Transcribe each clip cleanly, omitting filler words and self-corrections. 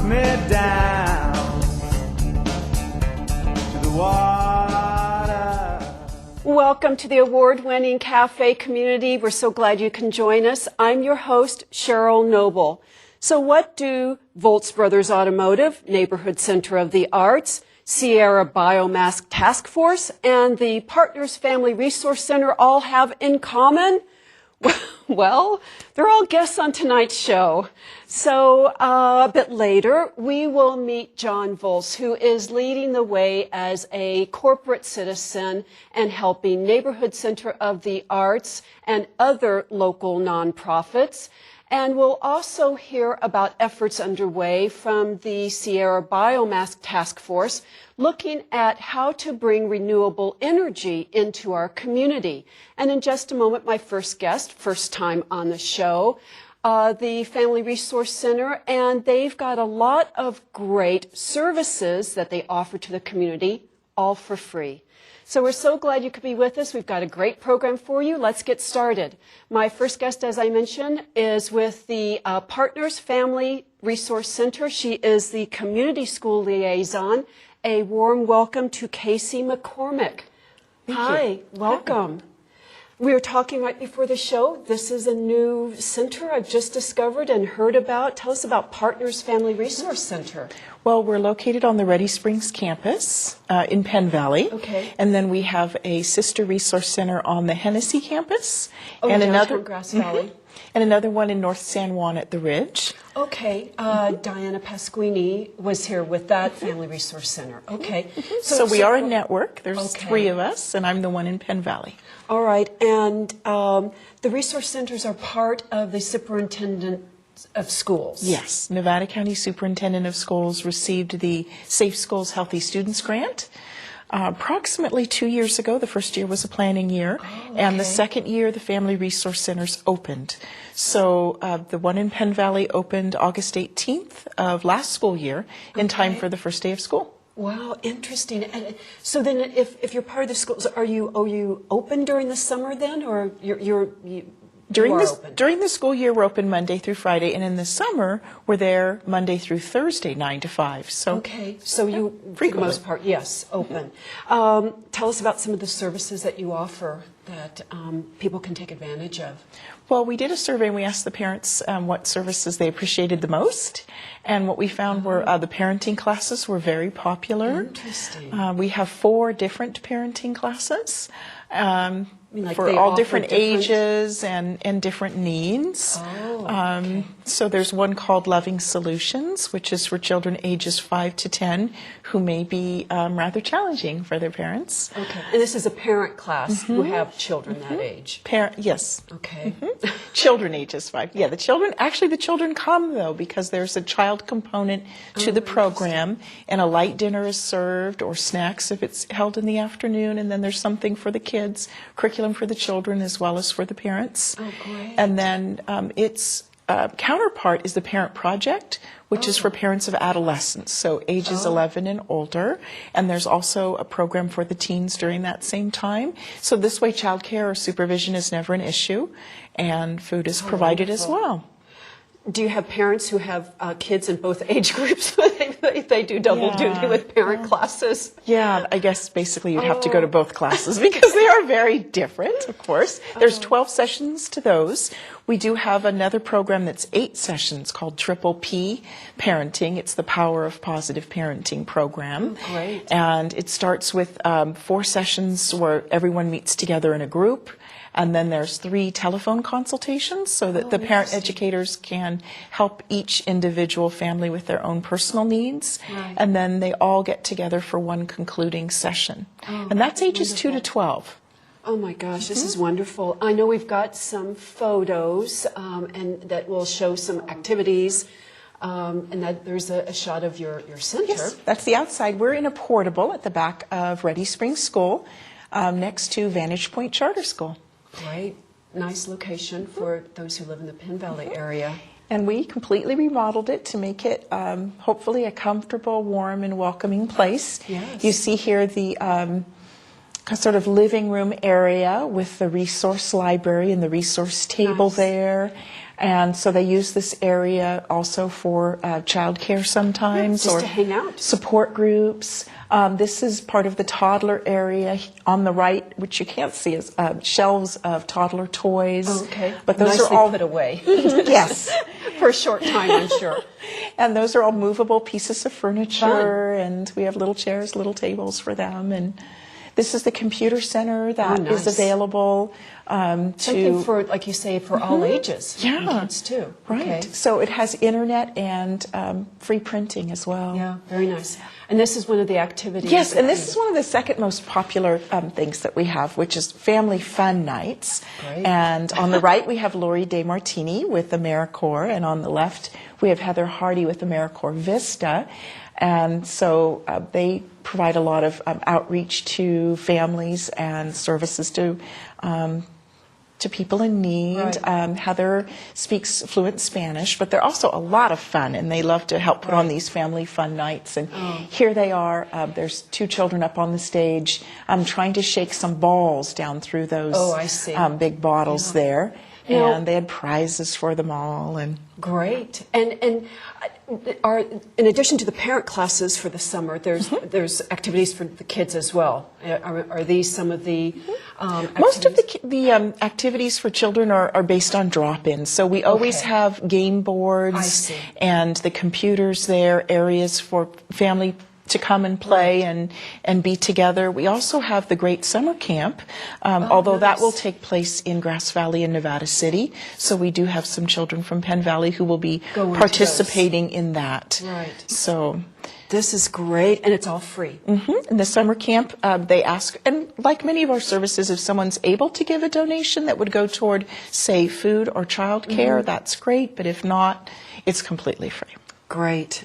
me down to the water. Welcome to the award-winning cafe community. We're so glad you can join us. I'm your host, Cheryl Noble. So what do Volts Brothers Automotive, Neighborhood Center of the Arts, Sierra Biomass Task Force, and the Partners Family Resource Center all have in common? Well, they're all guests on tonight's show. So a bit later, we will meet John Volz, who is leading the way as a corporate citizen and helping Neighborhood Center of the Arts and other local nonprofits. And we'll also hear about efforts underway from the Sierra Biomass Task Force looking at how to bring renewable energy into our community. And in just a moment, my first guest, first time on the show, the Family Resource Center, and they've got a lot of great services that they offer to the community, all for free. So we're so glad you could be with us. We've got a great program for you. Let's get started. My first guest, as I mentioned, is with the Partners Family Resource Center. She is the community school liaison. A warm welcome to Casey McCormick. Hi, welcome. We were talking right before the show. This is a new center I've just discovered and heard about. Tell us about Partners Family Resource Center. Well, we're located on the Ready Springs campus in Penn Valley. Okay. And then we have a sister resource center on the Hennessy campus. Oh, and downtown Grass Valley. And another one in North San Juan at the Ridge. Okay, Diana Pasquini was here with that Family Resource Center. Okay. So we are a network. There's three of us, and I'm the one in Penn Valley. All right, and the resource centers are part of the Superintendent of Schools. Yes, Nevada County Superintendent of Schools received the Safe Schools Healthy Students Grant. Approximately 2 years ago. The first year was a planning year, and the second year the Family Resource Centers opened. So the one in Penn Valley opened August 18th of last school year in time for the first day of school. Wow, interesting. And so then if you're part of the schools, are you open during the summer then, or During the school year, we're open Monday through Friday, and in the summer, we're there Monday through Thursday, 9 to 5. So, so you, for the most part, yes, open. Tell us about some of the services that you offer that people can take advantage of. Well, we did a survey, and we asked the parents what services they appreciated the most, and what we found were the parenting classes were very popular. Interesting. We have 4 different parenting classes. Like for all different ages and different needs. So there's one called Loving Solutions, which is for children ages 5 to 10 who may be rather challenging for their parents. Okay. And this is a parent class who have children that age. Yes. Okay. Children ages 5. Yeah, the children come though because there's a child component to the program, and a light dinner is served or snacks if it's held in the afternoon, and then there's something for the kids, curriculum for the children as well as for the parents. Oh, great. And then its counterpart is the Parent Project, which is for parents of adolescents, so ages 11 and older. And there's also a program for the teens during that same time. So this way childcare or supervision is never an issue, and food is provided as well. Do you have parents who have kids in both age groups? They do double duty with parent classes? Yeah, I guess basically you'd have to go to both classes because they are very different, of course. There's 12 sessions to those. We do have another program that's 8 sessions called Triple P Parenting. It's the Power of Positive Parenting program. Oh, great. And it starts with 4 sessions where everyone meets together in a group. And then there's 3 telephone consultations so that the parent educators can help each individual family with their own personal needs. Right. And then they all get together for one concluding session. And that's ages 2 to 12. Oh my gosh, this is wonderful. I know we've got some photos and that will show some activities. And that there's a shot of your center. Yes, that's the outside. We're in a portable at the back of Ready Springs School next to Vantage Point Charter School. Great. Nice location for those who live in the Penn Valley area. And we completely remodeled it to make it hopefully a comfortable, warm, and welcoming place. Yes. You see here the sort of living room area with the resource library and the resource table there. And so they use this area also for childcare sometimes, just or to hang out. support groups. This is part of the toddler area. On the right, which you can't see, is shelves of toddler toys. Oh, okay. But those Nicely are all put away. Yes. For a short time, I'm sure. And those are all movable pieces of furniture, and we have little chairs, little tables for them. And this is the computer center that is nice. available Something to. for, like you say, for all ages. Yeah. And kids too. Right. Okay. So it has internet and free printing as well. Yeah, very nice. And this is one of the activities. Yes, and this is one of the second most popular things that we have, which is family fun nights. Great. And on the right, we have Lori DeMartini with AmeriCorps, and on the left, we have Heather Hardy with AmeriCorps Vista. And so they provide a lot of outreach to families and services to people in need. Right. Heather speaks fluent Spanish, but they're also a lot of fun, and they love to help put on these family fun nights. And here they are. There's two children up on the stage trying to shake some balls down through those I see. Big bottles there. Now- And they had prizes for them all. And Great. And are, in addition to the parent classes for the summer, there's activities for the kids as well. Are these some of the most of activities? the activities for children are based on drop-ins. So we always Okay. have game I boards see. and the computers there, areas for family to come and play and be together. We also have the Great Summer Camp, although that nice. will take place in Grass Valley in Nevada City. So we do have some children from Penn Valley who will be Going to participating in that. Right. So. This is great, and it's all free. In the summer camp, they ask, and like many of our services, if someone's able to give a donation that would go toward, say, food or child care, that's great. But if not, it's completely free. Great.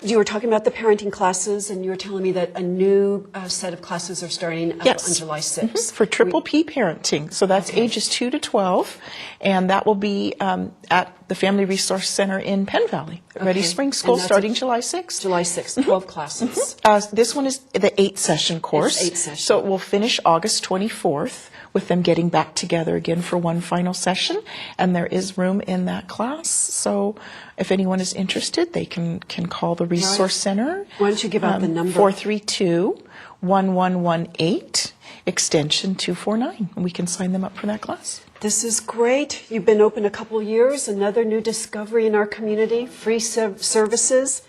You were talking about the parenting classes, and you were telling me that a new set of classes are starting on July 6th. For triple P parenting. So that's ages 2 to 12, and that will be at the Family Resource Center in Penn Valley, Ready Okay. Spring School, And that's starting July 6th. July 6th, 12 classes. This one is the 8-session course. 8-session. So it will finish August 24th with them getting back together again for one final session. And there is room in that class. So if anyone is interested, they can call the Resource Center. Why don't you give out the number? 432-1118, extension 249. And we can sign them up for that class. This is great. You've been open a couple years, another new discovery in our community, free services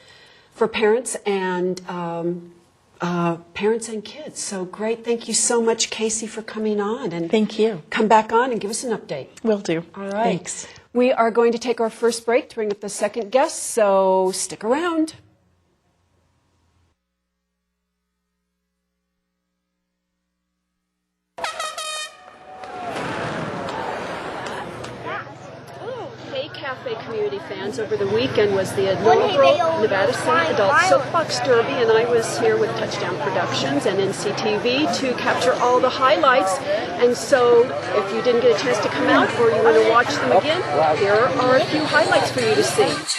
for parents and kids. So great. Thank you so much, Casey, for coming on. And Thank you. come back on and give us an update. Will do. All right. Thanks. We are going to take our first break to bring up the second guest, so stick around. Hey, Cafe community fans. Over the weekend was the inaugural Nevada City Adult Soapbox Derby, and I was here with Touchdown Productions and NCTV to capture all the highlights. And so, if you didn't get a chance to come out or you want to watch them again, here are a few highlights for you to see.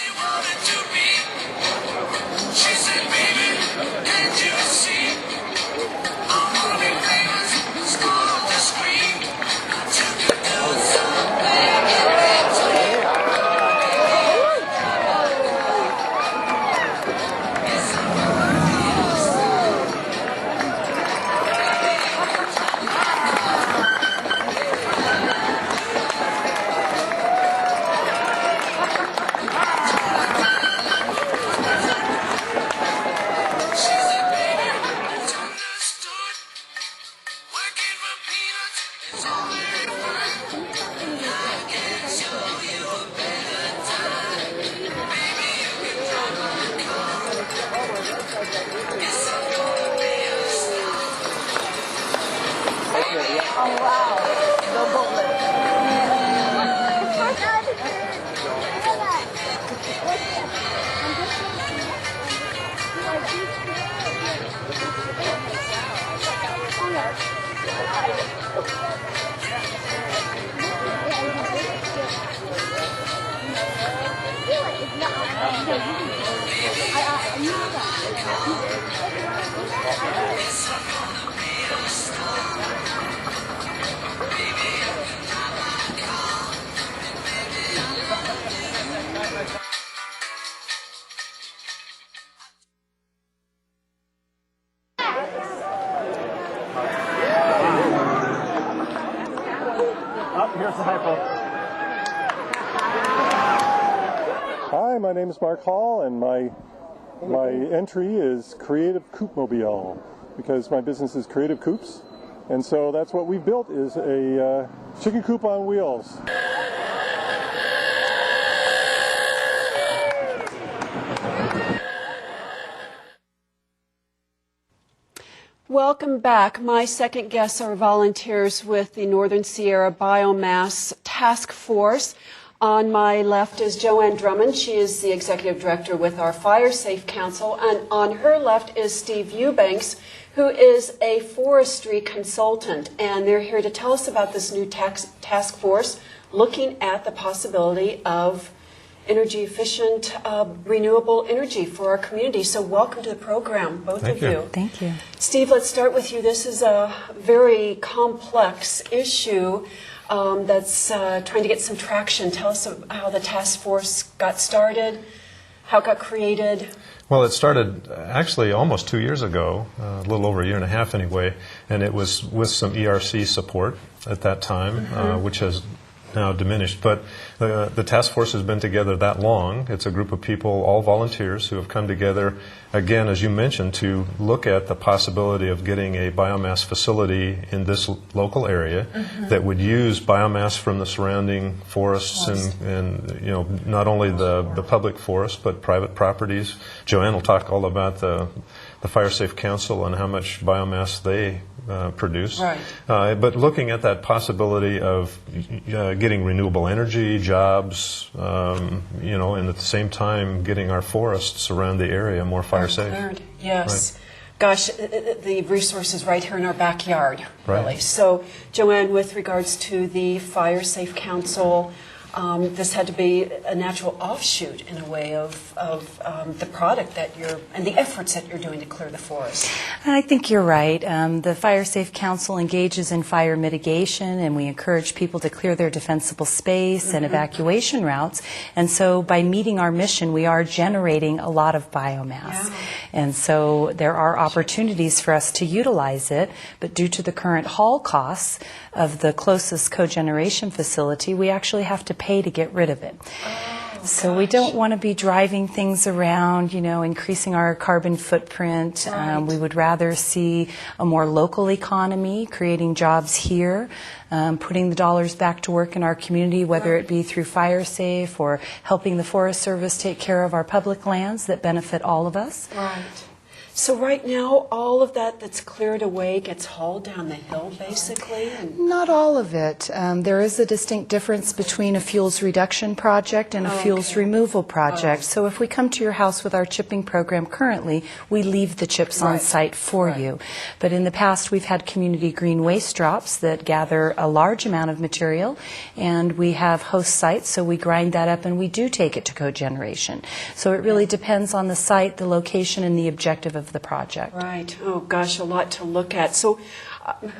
my name is Mark Hall, and my entry is Creative Coopmobile, because my business is Creative Coops, and so that's what we've built, is a chicken coop on wheels. Welcome back. My second guests are volunteers with the Northern Sierra Biomass Task Force. On my left is Joanne Drummond. She is the executive director with our Fire Safe Council. And on her left is Steve Eubanks, who is a forestry consultant. And they're here to tell us about this new task force looking at the possibility of energy efficient, renewable energy for our community. So welcome to the program, both of you. Thank you. Steve, let's start with you. This is a very complex issue that's trying to get some traction. Tell us how the task force got started, how it got created. Well, it started actually almost 2 years ago, a little over a year and a half anyway, and it was with some ERC support at that time, which has now diminished. But the task force has been together that long. It's a group of people, all volunteers, who have come together, again, as you mentioned, to look at the possibility of getting a biomass facility in this local area that would use biomass from the surrounding forests and you know, not only the public forests but private properties. Joanne will talk all about the Fire Safe Council and how much biomass they produce. Right. But looking at that possibility of getting renewable energy, jobs, you know, and at the same time getting our forests around the area more fire safe. Cleared. Yes. Right. Gosh, the resources right here in our backyard, really. Right. So, Joanne, with regards to the Fire Safe Council, this had to be a natural offshoot, in a way, of the product that you're, and the efforts that you're doing to clear the forest. I think you're right. The Fire Safe Council engages in fire mitigation, and we encourage people to clear their defensible space and evacuation routes. And so by meeting our mission, we are generating a lot of biomass. Yeah. And so there are opportunities for us to utilize it, but due to the current haul costs of the closest cogeneration facility, we actually have to pay to get rid of it. So we don't want to be driving things around, you know, increasing our carbon footprint. Right. We would rather see a more local economy, creating jobs here, putting the dollars back to work in our community, whether it be through Fire Safe or helping the Forest Service take care of our public lands that benefit all of us. Right. So right now, all of that that's cleared away gets hauled down the hill, basically? And Not all of it. There is a distinct difference between a fuels reduction project and a fuels removal project. So if we come to your house with our chipping program currently, we leave the chips on site for you. But in the past, we've had community green waste drops that gather a large amount of material, and we have host sites, so we grind that up and we do take it to cogeneration. So it really depends on the site, the location, and the objective of the project. Right. Oh, gosh, a lot to look at. So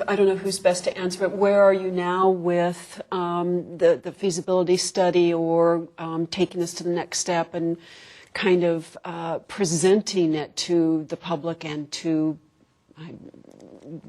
I don't know who's best to answer, but where are you now with the feasibility study, or taking this to the next step and kind of presenting it to the public and to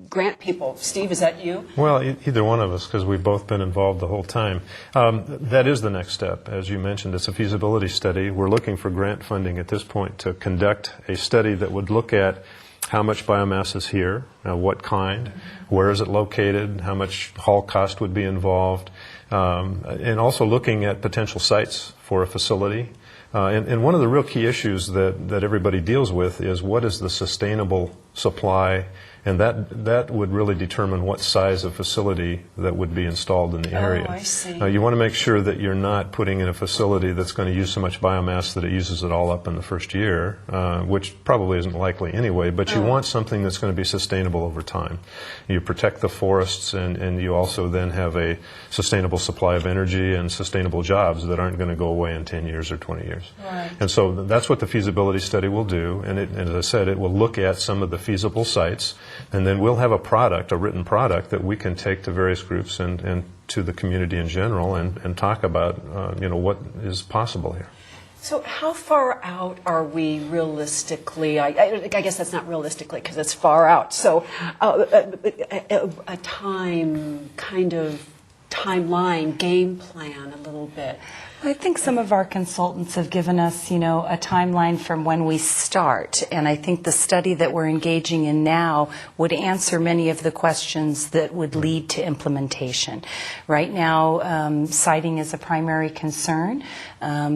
grant people? Steve, is that you? Well, either one of us, because we've both been involved the whole time. That is the next step. As you mentioned, it's a feasibility study. We're looking for grant funding at this point to conduct a study that would look at how much biomass is here, what kind, where is it located, how much haul cost would be involved, and also looking at potential sites for a facility. And one of the real key issues that everybody deals with is what is the sustainable supply, and that would really determine what size of facility that would be installed in the area. Oh, I see. You want to make sure that you're not putting in a facility that's going to use so much biomass that it uses it all up in the first year, which probably isn't likely anyway, but you want something that's going to be sustainable over time. You protect the forests, and you also then have a sustainable supply of energy and sustainable jobs that aren't going to go away in 10 years or 20 years. Right. And so that's what the feasibility study will do, and as I said, it will look at some of the feasible sites, and then we'll have a product, a written product, that we can take to various groups and to the community in general and talk about, you know, what is possible here. So how far out are we realistically? I guess that's not realistically because it's far out. So a time, kind of timeline, game plan a little bit. I think some of our consultants have given us, a timeline from when we start, and I think the study that we're engaging in now would answer many of the questions that would lead to implementation. Right now, siting is a primary concern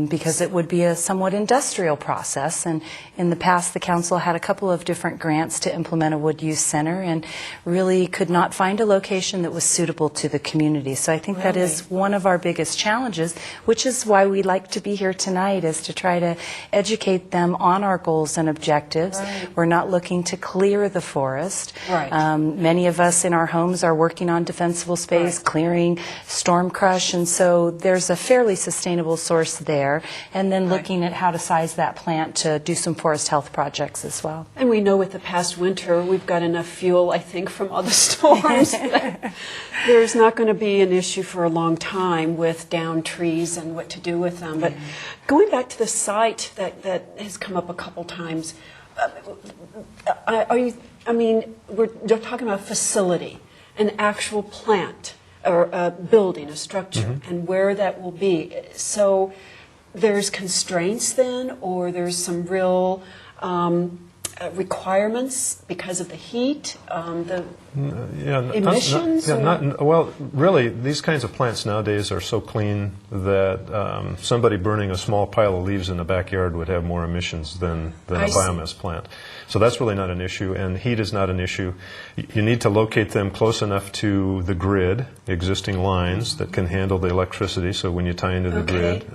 because it would be a somewhat industrial process, and in the past the council had a couple of different grants to implement a wood use center and really could not find a location that was suitable to the community. So I think that is one of our biggest challenges, which is why we like to be here tonight, is to try to educate them on our goals and objectives. Right. We're not looking to clear the forest. Right. Many of us in our homes are working on defensible space, clearing storm crush, and so there's a fairly sustainable source there. And then looking at how to size that plant to do some forest health projects as well. And we know with the past winter, we've got enough fuel, I think, from all the storms. There's not going to be an issue for a long time with downed trees and what to do with them. But going back to the site that has come up a couple times, we're talking about a facility, an actual plant, or a building, a structure, and where that will be. So there's constraints then, or there's some real requirements because of the heat, the emissions? Well, really, these kinds of plants nowadays are so clean that somebody burning a small pile of leaves in the backyard would have more emissions than a biomass plant. So that's really not an issue, and heat is not an issue. You need to locate them close enough to the grid, existing lines that can handle the electricity, so when you tie into the grid.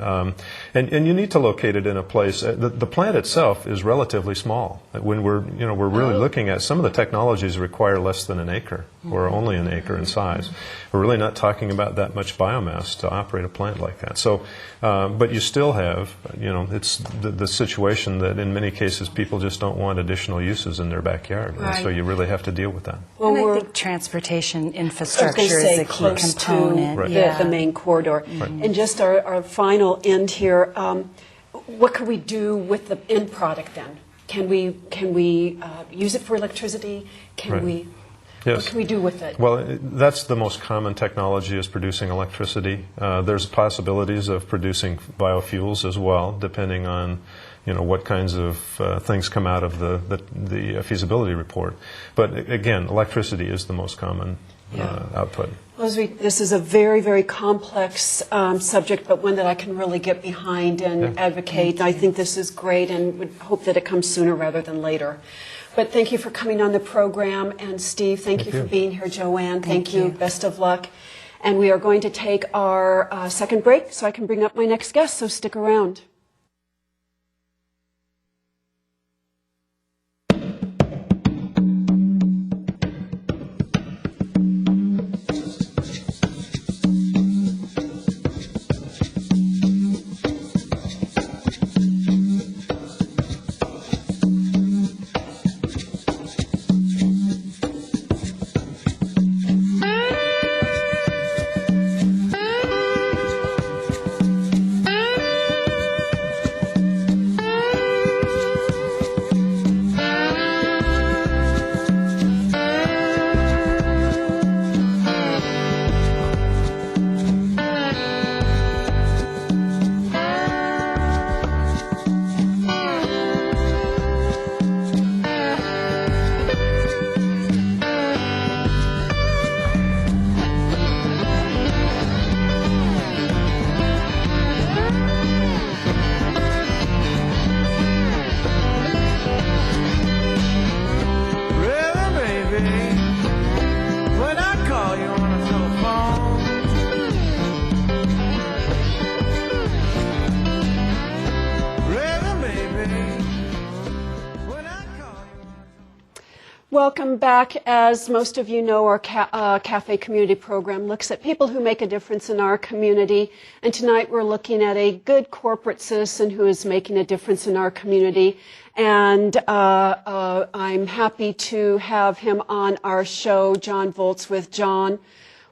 And you need to locate it in a place. The plant itself is relatively small. When we're really looking at, some of the technologies require less than an acre, or only an acre in size. We're really not talking about that much biomass to operate a plant like that. So, but you still have, it's the situation that in many cases people just don't want additional uses in their backyard. And so you really have to deal with that. Well, and I think transportation infrastructure is a key component. The main corridor. And just our final end here, what could we do with the end product then? Can we use it for electricity? What can we do with it? Well, that's the most common technology, is producing electricity. There's possibilities of producing biofuels as well, depending on what kinds of things come out of the feasibility report. But again, electricity is the most common output. This is a very, very complex subject, but one that I can really get behind and advocate. I think this is great, and would hope that it comes sooner rather than later. But thank you for coming on the program, and Steve, thank you for being here. Joanne, thank you. Best of luck. And we are going to take our second break so I can bring up my next guest, so stick around. Welcome back. As most of you know, our Cafe Community Program looks at people who make a difference in our community. And tonight we're looking at a good corporate citizen who is making a difference in our community. And I'm happy to have him on our show, John Volz with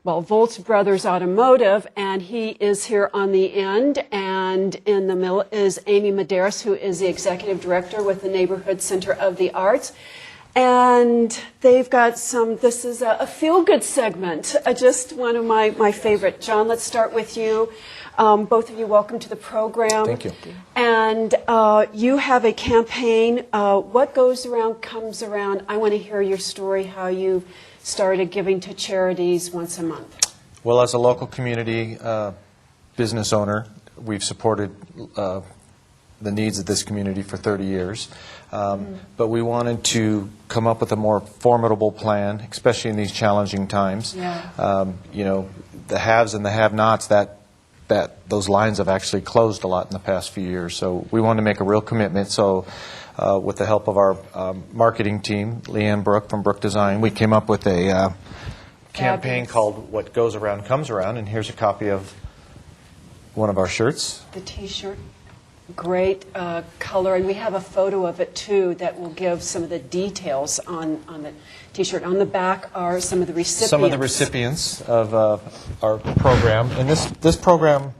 Volz Brothers Automotive, and he is here on the end. And in the middle is Amy Medeiros, who is the Executive Director with the Neighborhood Center of the Arts. And they've got some, this is a feel-good segment, just one of my favorite. John, let's start with you. Both of you, welcome to the program. Thank you. And you have a campaign, What Goes Around Comes Around. I want to hear your story, how you started giving to charities once a month. Well, as a local community business owner, we've supported the needs of this community for 30 years. But we wanted to come up with a more formidable plan, especially in these challenging times. Yeah. You know, the haves and the have-nots, that those lines have actually closed a lot in the past few years. So we wanted to make a real commitment. So with the help of our marketing team, Leanne Brook from Brook Design, we came up with a campaign called What Goes Around Comes Around. And here's a copy of one of our shirts. The T-shirt, great color, and we have a photo of it too that will give some of the details on the T-shirt. On the back are some of the recipients. Some of the recipients of our program. And this program,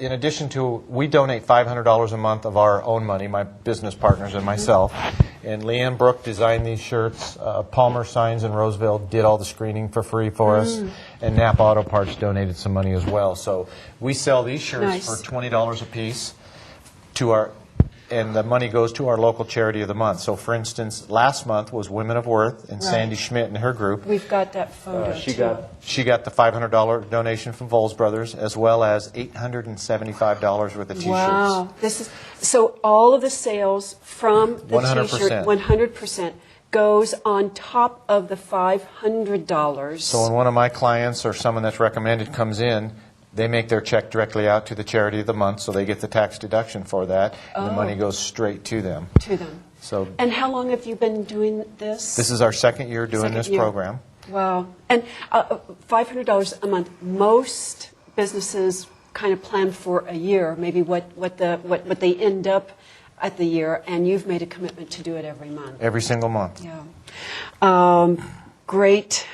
in addition to, we donate $500 a month of our own money, my business partners and myself. And Leanne Brook designed these shirts. Palmer Signs in Roseville did all the screening for free for us. And Napa Auto Parts donated some money as well. So we sell these shirts for $20 a piece to our, and the money goes to our local charity of the month. So, for instance, last month was Women of Worth, and Sandy Schmidt and her group. We've got that photo too. She got the $500 donation from Voles Brothers, as well as $875 worth of T-shirts. Wow, this is so. All of the sales from the 100%. T-shirt, 100%, goes on top of the $500. So when one of my clients or someone that's recommended comes in, they make their check directly out to the charity of the month, so they get the tax deduction for that, and the money goes straight to them. To them. So, and how long have you been doing this? this is our second year doing this year. program. Wow. And $500 a month. Most businesses kind of plan for a year, maybe what they end up at the year, and you've made a commitment to do it every month. Every single month. Yeah. Great.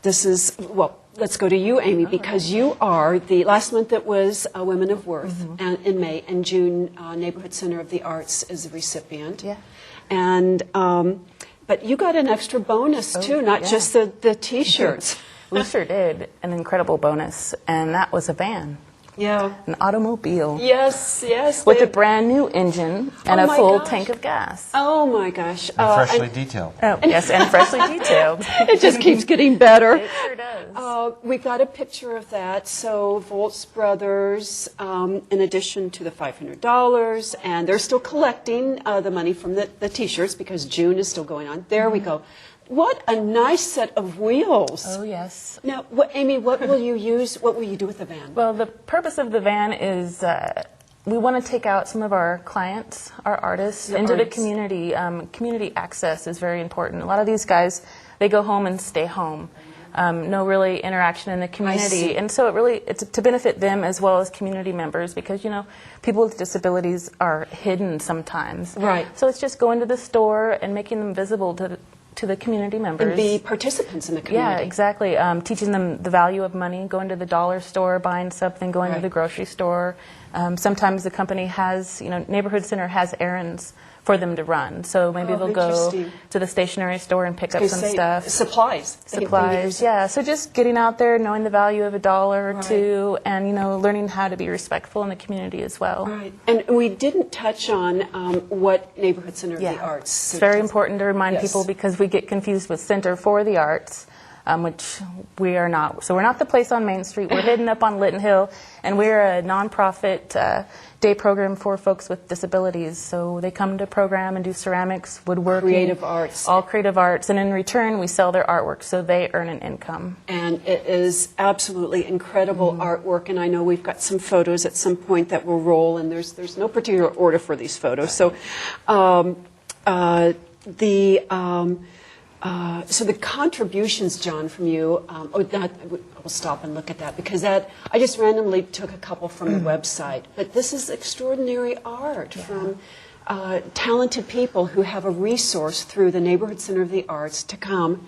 This is, well, let's go to you, Amy, because you are the, last month it was Women of Worth, and in May, and June, Neighborhood Center of the Arts is the recipient. Yeah. And, but you got an extra bonus too, not just the T-shirts. We sure did. An incredible bonus, and that was a van. Yeah. An automobile. Yes, yes. With a brand new engine and Oh a my full gosh. tank of gas. Oh my gosh. And freshly detailed. Oh, yes, and freshly detailed. It just keeps getting better. It sure does. We've got a picture of that. So Volts Brothers, in addition to the $500, and they're still collecting the money from the T-shirts because June is still going on. There we go. What a nice set of wheels. Oh, yes. Now, Amy, what will you use? What will you do with the van? Well, the purpose of the van is we want to take out some of our clients, our artists, into the community. Community access is very important. A lot of these guys, they go home and stay home. No really interaction in the community. And so it's to benefit them as well as community members because, you know, people with disabilities are hidden sometimes. Right. So it's just going to the store and making them visible to the community members. And be participants in the community. Yeah, exactly. Teaching them the value of money, going to the dollar store, buying something, going to the grocery store. Sometimes the company has, you know, Neighborhood Center has errands for them to run. So maybe they'll go to the stationery store and pick up some stuff. Supplies. Supplies, yeah. So just getting out there, knowing the value of a dollar or two, and, you know, learning how to be respectful in the community as well. Right. And we didn't touch on what Neighborhood Center of the Arts. It's very important to remind people because we get confused with Center for the Arts, which we are not. So we're not the place on Main Street. We're hidden up on Lytton Hill, and we're a nonprofit day program for folks with disabilities. So they come to program and do ceramics, woodworking. Creative arts. All creative arts. And in return, we sell their artwork, so they earn an income. And it is absolutely incredible artwork, and I know we've got some photos at some point that will roll, and there's no particular order for these photos. So so the contributions, John, from you, we'll stop and look at that because I just randomly took a couple from the website. But this is extraordinary art from talented people who have a resource through the Neighborhood Center of the Arts to come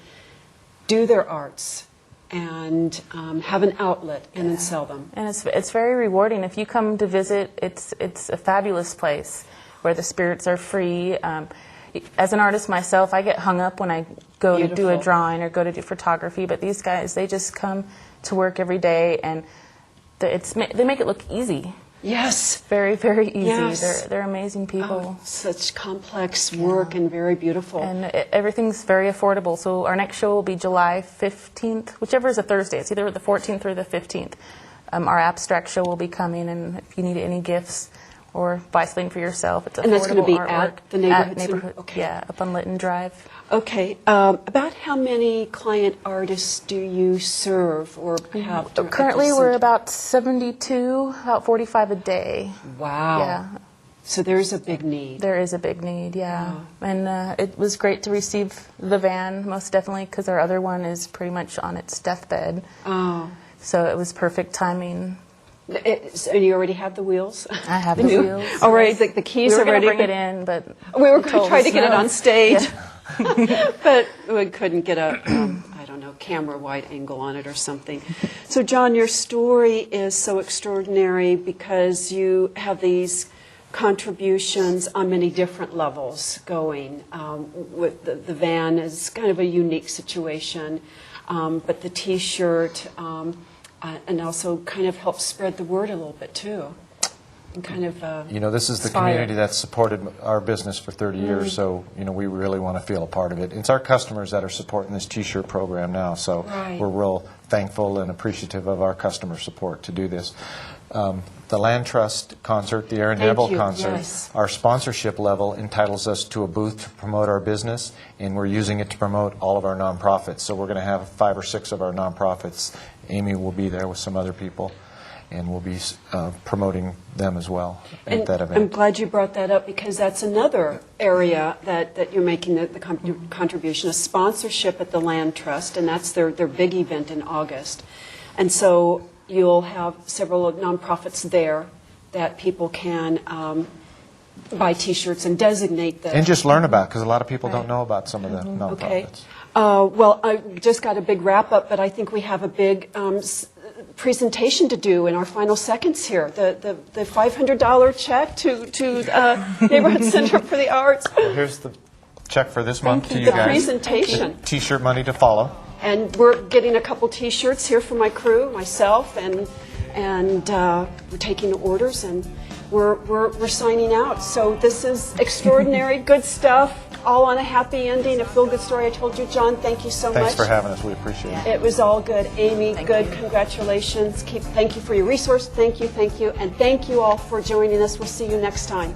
do their arts and have an outlet and then sell them. And it's very rewarding. If you come to visit, it's a fabulous place where the spirits are free. as an artist myself, I get hung up when I go to do a Beautiful. drawing or go to do photography, but these guys, they just come to work every day, and they make it look easy. Yes. Very, very easy. Yes. They're amazing people. Oh, such complex work and very beautiful. And everything's very affordable. So our next show will be July 15th, whichever is a Thursday. It's either the 14th or the 15th. Our abstract show will be coming, and if you need any gifts or buy something for yourself, it's affordable. And that's going to be artwork. at the neighborhood center? neighborhood, Okay. yeah, up on Lytton Drive. Okay. About how many client artists do you serve or have? at the Currently, we're center? about 72, about 45 a day. Wow. Yeah, So there's a big need. there is a big need, yeah. And it was great to receive the van, most definitely, because our other one is pretty much on its deathbed. Oh. So it was perfect timing. So you already have the wheels? I have the wheels. All right, the keys We were are going ready. to bring it in, but We were they going to told try us to get it no. on stage, Yeah. but we couldn't get a, I don't know, camera wide angle on it or something. So, John, your story is so extraordinary because you have these contributions on many different levels going. With the van is kind of a unique situation, but the T-shirt and also kind of helps spread the word a little bit too. And kind of This is the inspire. community that's supported our business for 30 years, so, we really want to feel a part of it. It's our customers that are supporting this T-shirt program now, so Right. we're real thankful and appreciative of our customer support to do this. The Land Trust concert, the Aaron Thank Neville you, concert, yes. our sponsorship level entitles us to a booth to promote our business, and we're using it to promote all of our nonprofits. So we're going to have 5 or 6 of our nonprofits. Amy will be there with some other people, and we'll be promoting them as well at And that I'm event. glad you brought that up because that's another area that you're making the contribution, a sponsorship at the Land Trust, and that's their big event in August. And so you'll have several nonprofits there that people can buy T-shirts and designate the... And just learn about, because a lot of people don't know about some of the Okay. nonprofits. Well, I just got a big wrap-up, but I think we have a big presentation to do in our final seconds here. The $500 check to Neighborhood Center for the Arts. Here's the check for this month to you The guys. presentation. T-shirt money to follow. And we're getting a couple T-shirts here for my crew, myself, and we're taking orders, and we're signing out. So this is extraordinary, good stuff, all on a happy ending, a feel-good story. I told you, John, thank you so much. Thanks for having us. We appreciate it. It was all good. Amy, good. Congratulations. Thank you for your resource. Thank you, and thank you all for joining us. We'll see you next time.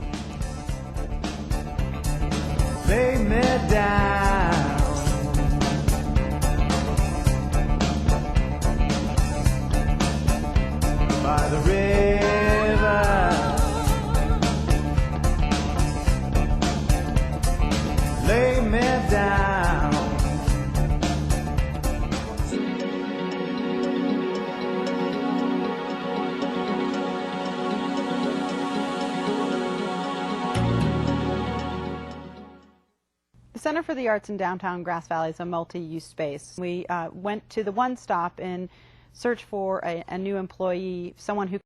Lay me down by the river. Lay me down. The Center for the Arts in downtown Grass Valley is a multi-use space. We went to the One Stop in search for a new employee, someone who